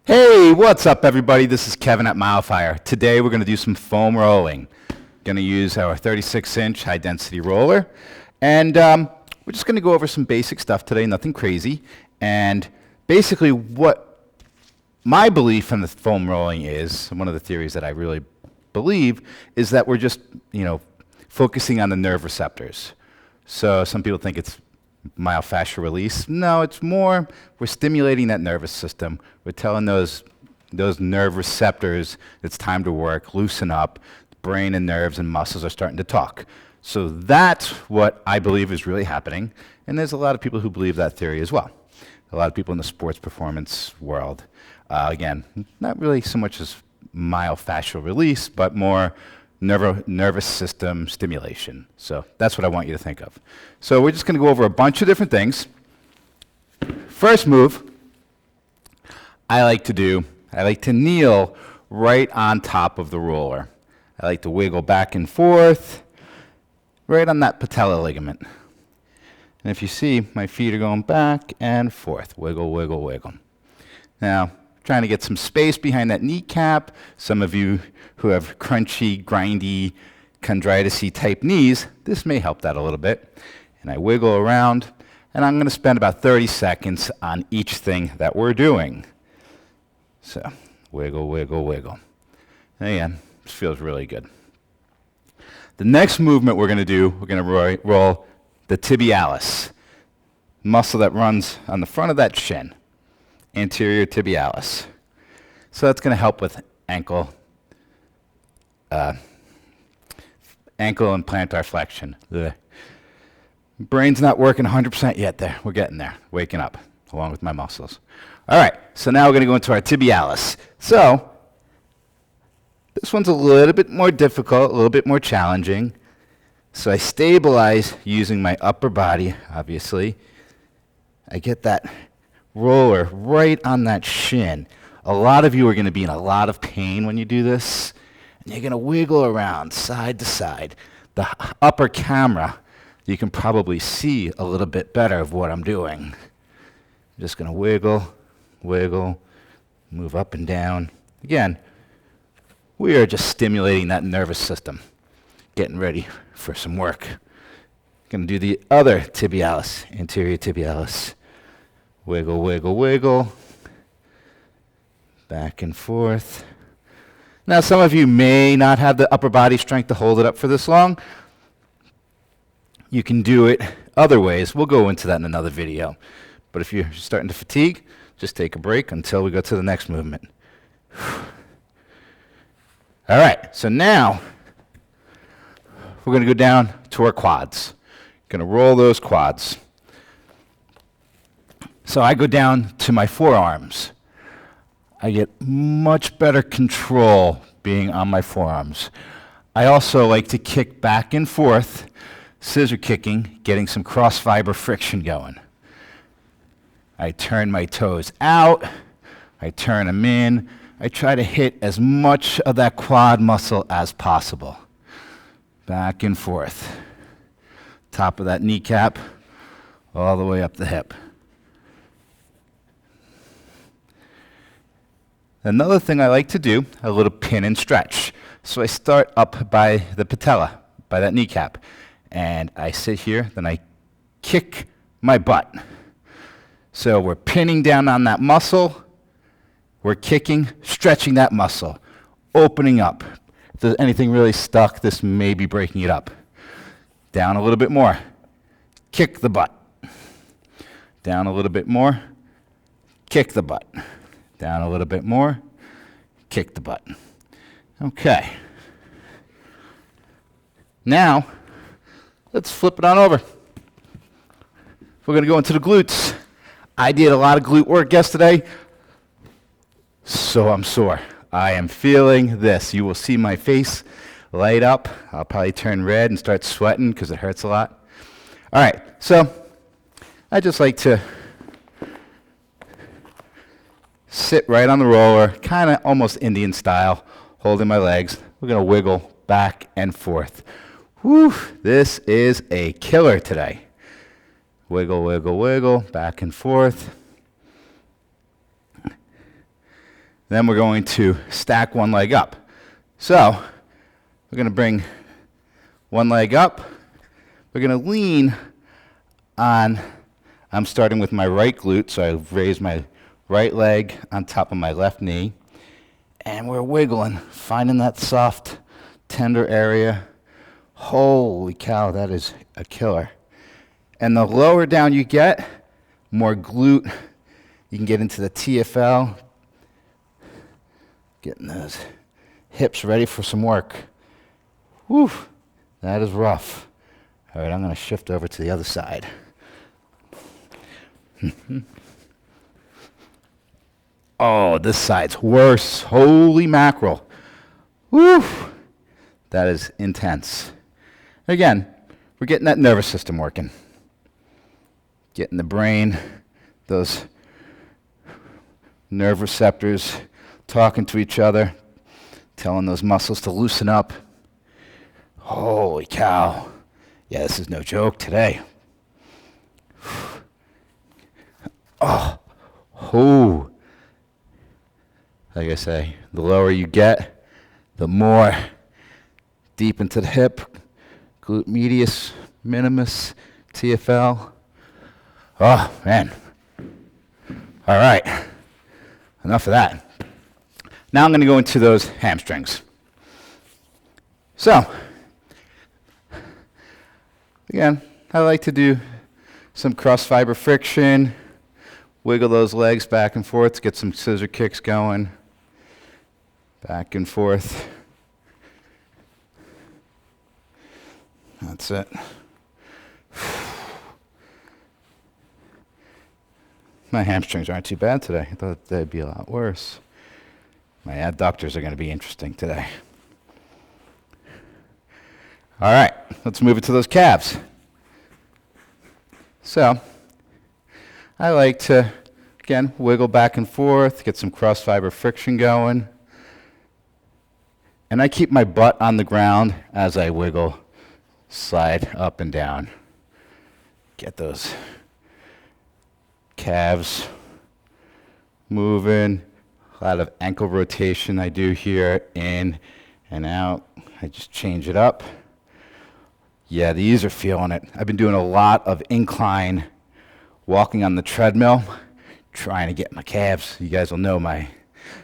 Hey, what's up everybody? This is Kevin at Milefire. Today we're going to do some foam rolling. Going to use our 36-inch high density roller. And we're just going to go over some basic stuff today, nothing crazy. And basically what my belief in the foam rolling is, one of the theories that I really believe, is that we're just, focusing on the nerve receptors. So some people think it's myofascial release. No, it's more we're stimulating that nervous system. We're telling those nerve receptors it's time to work, loosen up. Brain and nerves and muscles are starting to talk. So that's what I believe is really happening. And there's a lot of people who believe that theory as well. A lot of people in the sports performance world. Again, not really so much as myofascial release, but more nervous system stimulation. So that's what I want you to think of. So we're just going to go over a bunch of different things. First move I like to kneel right on top of the roller. I like to wiggle back and forth right on that patella ligament. And if you see, my feet are going back and forth. Wiggle, wiggle, wiggle. Now, trying to get some space behind that kneecap. Some of you who have crunchy, grindy, chondritis-y type knees, this may help that a little bit. And I wiggle around, and I'm going to spend about 30 seconds on each thing that we're doing. So, wiggle, wiggle, wiggle. And again, this feels really good. The next movement we're going to do, we're going to roll the tibialis, muscle that runs on the front of that shin. Anterior tibialis. So that's going to help with ankle and plantar flexion. Ugh. Brain's not working 100% yet there. We're getting there, waking up, along with my muscles. All right, so now we're going to go into our tibialis. So this one's a little bit more difficult, a little bit more challenging. So I stabilize using my upper body, obviously. I get that roller right on that shin. A lot of you are going to be in a lot of pain when you do this. And you're going to wiggle around side to side. The upper camera, you can probably see a little bit better of what I'm doing. I'm just going to wiggle, wiggle, move up and down. Again, we are just stimulating that nervous system, getting ready for some work. Going to do the other tibialis, anterior tibialis. Wiggle, wiggle, wiggle. Back and forth. Now, some of you may not have the upper body strength to hold it up for this long. You can do it other ways. We'll go into that in another video. But if you're starting to fatigue, just take a break until we go to the next movement. All right, so now we're going to go down to our quads. Going to roll those quads. So I go down to my forearms. I get much better control being on my forearms. I also like to kick back and forth, scissor kicking, getting some cross fiber friction going. I turn my toes out. I turn them in. I try to hit as much of that quad muscle as possible. Back and forth. Top of that kneecap, all the way up the hip. Another thing I like to do, a little pin and stretch. So I start up by the patella, by that kneecap. And I sit here, then I kick my butt. So we're pinning down on that muscle. We're kicking, stretching that muscle, opening up. If there's anything really stuck, this may be breaking it up. Down a little bit more. Kick the butt. Down a little bit more. Kick the butt. Down a little bit more. Kick the butt. Okay. Now, let's flip it on over. We're going to go into the glutes. I did a lot of glute work yesterday, so I'm sore. I am feeling this. You will see my face light up. I'll probably turn red and start sweating because it hurts a lot. All right, so I just like to sit right on the roller, kind of almost Indian style, holding my legs. We're going to wiggle back and forth. Whew, this is a killer today. Wiggle, wiggle, wiggle, back and forth. Then we're going to stack one leg up. So we're going to bring one leg up. We're going to lean on, I'm starting with my right glute, so I raise my right leg on top of my left knee. And we're wiggling, finding that soft, tender area. Holy cow, that is a killer. And the lower down you get, more glute. You can get into the TFL, getting those hips ready for some work. Whew, that is rough. All right, I'm going to shift over to the other side. Oh, this side's worse. Holy mackerel. Whew, that is intense. Again, we're getting that nervous system working. Getting the brain, those nerve receptors talking to each other, telling those muscles to loosen up. Holy cow. Yeah, this is no joke today. Oh, like I say, the lower you get, the more deep into the hip, glute medius, minimus, TFL. Oh, man. All right. Enough of that. Now I'm going to go into those hamstrings. So, again, I like to do some cross fiber friction, wiggle those legs back and forth, get some scissor kicks going, back and forth. That's it. My hamstrings aren't too bad today. I thought they'd be a lot worse. My adductors are going to be interesting today. All right, let's move it to those calves. So, I like to, again, wiggle back and forth, get some cross fiber friction going. And I keep my butt on the ground as I wiggle, slide up and down. Get those calves moving. A lot of ankle rotation I do here, in and out. I just change it up. Yeah, these are feeling it. I've been doing a lot of incline walking on the treadmill, trying to get my calves. You guys will know my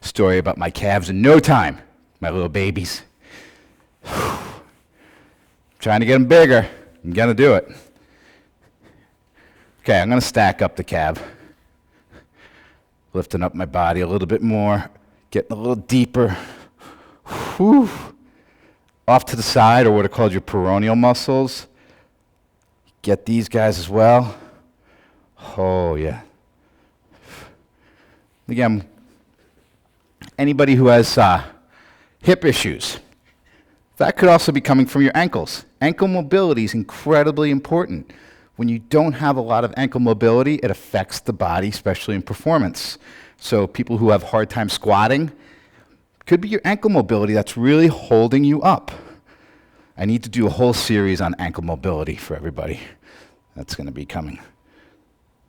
story about my calves in no time, my little babies. Trying to get them bigger. I'm going to do it. Okay, I'm going to stack up the calf. Lifting up my body a little bit more, getting a little deeper. Whew. Off to the side, or what are called your peroneal muscles. Get these guys as well. Oh, yeah. Again, anybody who has hip issues, that could also be coming from your ankles. Ankle mobility is incredibly important. When you don't have a lot of ankle mobility, it affects the body, especially in performance. So people who have a hard time squatting, could be your ankle mobility that's really holding you up. I need to do a whole series on ankle mobility for everybody. That's going to be coming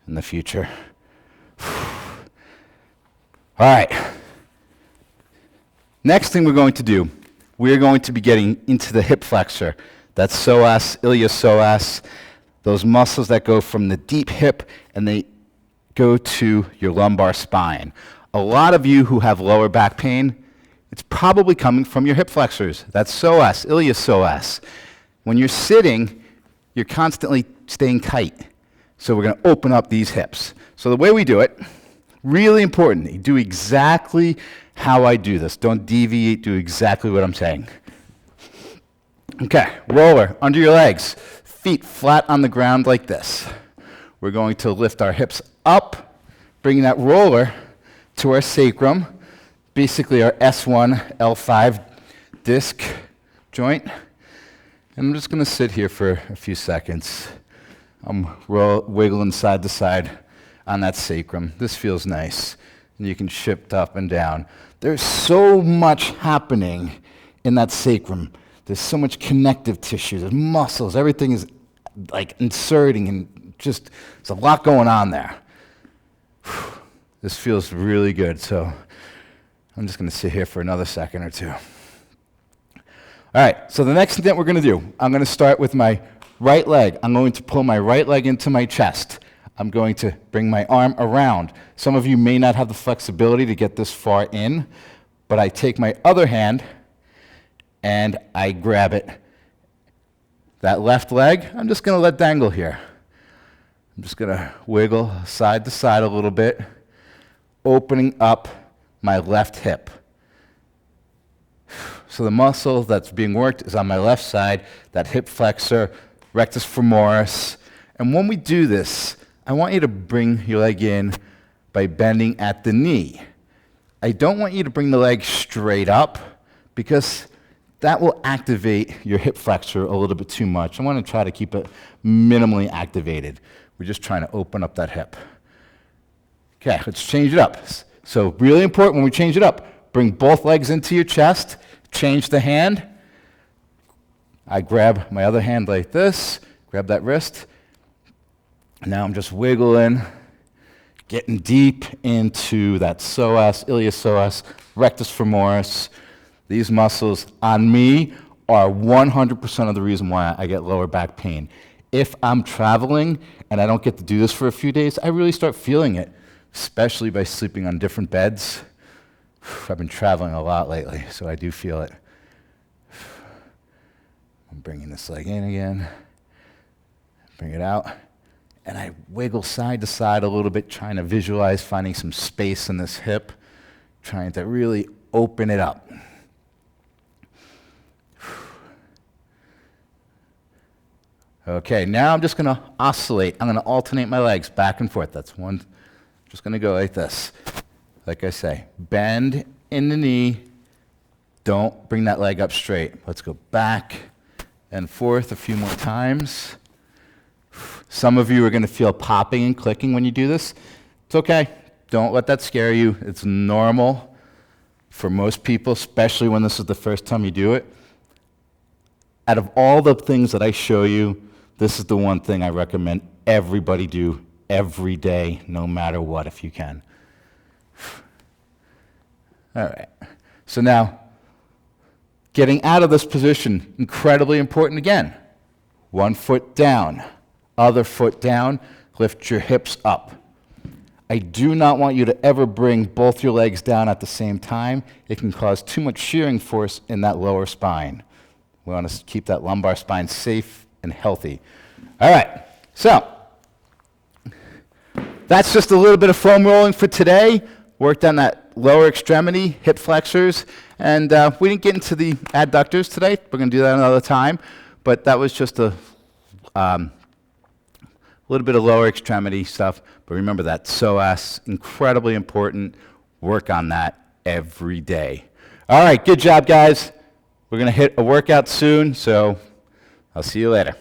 in the future. All right. Next thing we're going to do, we're going to be getting into the hip flexor. That's psoas, iliopsoas, those muscles that go from the deep hip and they go to your lumbar spine. A lot of you who have lower back pain, it's probably coming from your hip flexors. That's psoas, iliopsoas. When you're sitting, you're constantly staying tight. So we're going to open up these hips. So the way we do it, really important, you do exactly how I do this. Don't deviate, do exactly what I'm saying. Okay, roller under your legs, feet flat on the ground like this. We're going to lift our hips up, bringing that roller to our sacrum, basically our S1, L5 disc joint. And I'm just going to sit here for a few seconds. I'm wiggling side to side on that sacrum. This feels nice. And you can shift up and down. There's so much happening in that sacrum. There's so much connective tissue. There's muscles. Everything is like inserting and just, there's a lot going on there. This feels really good. So I'm just going to sit here for another second or two. All right, so the next thing that we're going to do, I'm going to start with my right leg. I'm going to pull my right leg into my chest. I'm going to bring my arm around. Some of you may not have the flexibility to get this far in, but I take my other hand and I grab it. That left leg, I'm just going to let dangle here. I'm just going to wiggle side to side a little bit, opening up my left hip. So the muscle that's being worked is on my left side, that hip flexor, rectus femoris. And when we do this, I want you to bring your leg in by bending at the knee. I don't want you to bring the leg straight up because that will activate your hip flexor a little bit too much. I want to try to keep it minimally activated. We're just trying to open up that hip. Okay, let's change it up. So really important when we change it up, bring both legs into your chest, change the hand. I grab my other hand like this, grab that wrist. Now I'm just wiggling, getting deep into that psoas, iliopsoas, rectus femoris. These muscles on me are 100% of the reason why I get lower back pain. If I'm traveling and I don't get to do this for a few days, I really start feeling it, especially by sleeping on different beds. I've been traveling a lot lately, so I do feel it. I'm bringing this leg in again, bring it out, and I wiggle side to side a little bit, trying to visualize finding some space in this hip, trying to really open it up. Okay, now I'm just going to oscillate. I'm going to alternate my legs back and forth. That's one. Just going to go like this. Like I say, bend in the knee. Don't bring that leg up straight. Let's go back and forth a few more times. Some of you are going to feel popping and clicking when you do this. It's okay. Don't let that scare you. It's normal for most people, especially when this is the first time you do it. Out of all the things that I show you, this is the one thing I recommend everybody do every day, no matter what, if you can. All right. So now, getting out of this position, incredibly important again. One foot down, other foot down, lift your hips up. I do not want you to ever bring both your legs down at the same time. It can cause too much shearing force in that lower spine. We want to keep that lumbar spine safe and healthy. All right, so that's just a little bit of foam rolling for today. Worked on that lower extremity, hip flexors, and we didn't get into the adductors today. We're going to do that another time, but that was just a little bit of lower extremity stuff. But remember that psoas, incredibly important. Work on that every day. All right, good job, guys. We're going to hit a workout soon, so I'll see you later.